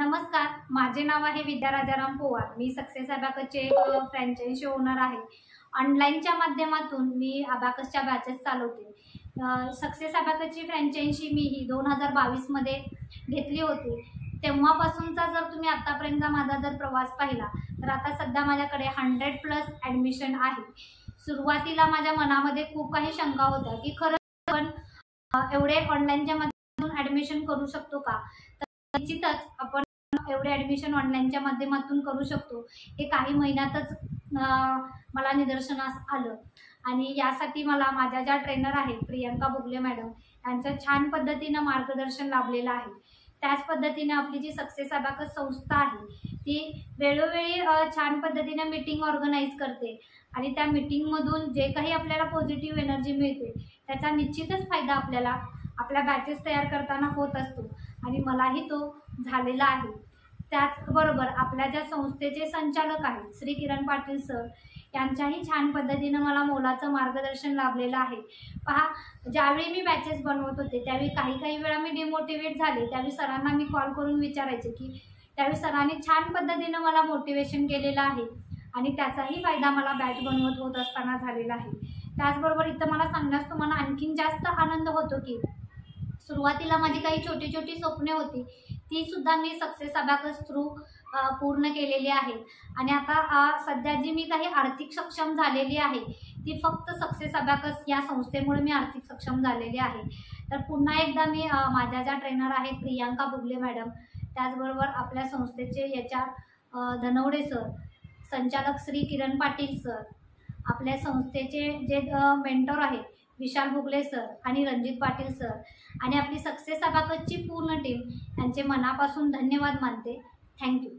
नमस्कार, माझे नाव आहे विद्या राजाराम पोवार। मी सक्सेस अबॅकसचे फ्रँचायझी ओनर आहे। ऑनलाईनच्या माध्यमातून मी अबॅकसच्या बॅचेस चालवते। सक्सेस अबॅकसची फ्रँचायझी मी ही 2022 मध्ये घेतली होती। तेव्हापासूनचा जर तुम्ही आतापर्यंतचा माझा जर प्रवास पाहिला तर आता सध्या माझ्याकडे 100+ ॲडमिशन आहे। सुरुवातीला माझ्या मनामध्ये खूप काही शंका होत्या की खरंच आपण एवढे ऑनलाईनच्या माध्यमातून ॲडमिशन करू शकतो का। निश्चितच आपण एवढे ॲडमिशन ऑनलाईनच्या माध्यमातून करू शकतो हे काही महिन्यातच मला निदर्शनास आलं। आणि यासाठी मला माझ्या ज्या ट्रेनर आहेत प्रियंका बुगले मॅडम यांचं छान पद्धतीनं मार्गदर्शन लाभलेलं आहे। त्याच पद्धतीने आपली जी सक्सेस अबॅकस संस्था आहे ती वेळोवेळी छान पद्धतीने मीटिंग ऑर्गनाईज करते आणि त्या मीटिंगमधून जे काही आपल्याला पॉझिटिव्ह एनर्जी मिळते त्याचा निश्चितच फायदा आपल्याला आपल्या बॅचेस तयार करताना होत असतो आणि मलाही तो झालेला आहे। त्याचबरोबर आपल्या ज्या संस्थेचे संचालक आहेत श्री किरण पाटील सर यांच्याही छान पद्धतीनं मला मोलाचं मार्गदर्शन लाभलेलं आहे। पहा, ज्यावेळी मी बॅचेस बनवत होते त्यावेळी काही वेळा मी डिमोटिवेट झाले, त्यावेळी सरांना मी कॉल करून विचारायचे की त्यावेळी सरांनी छान पद्धतीनं मला मोटिवेशन केलेलं आहे आणि त्याचाही फायदा मला बॅच बनवत होत असताना झालेला आहे। त्याचबरोबर इथं मला सांगण्यास तुम्हाला आणखीन जास्त आनंद होतो की सुरुवातीला माझी काही छोटी छोटी स्वप्ने होती ती सुद्धा मी सक्सेस अबॅकस थ्रू पूर्ण केलेली आहेत। आणि आता सध्या जी मी काही आर्थिक सक्षम झालेली आहे ती फक्त सक्सेस अबॅकस या संस्थेमुळे मी आर्थिक सक्षम झालेली आहे। तर पुन्हा एकदा मी माझ्या ज्या ट्रेनर आहेत प्रियंका बुगले मॅडम, त्याचबरोबर आपल्या संस्थेचे धनवडे सर, संचालक श्री किरण पाटील सर, आपल्या संस्थेचे जे मेंटॉर आहेत विशाल बुगले सर आणि रणजित पाटील सर आणि आपली सक्सेस अबॅकसची पूर्ण टीम यांचे मनापासून धन्यवाद मानते। थँक्यू।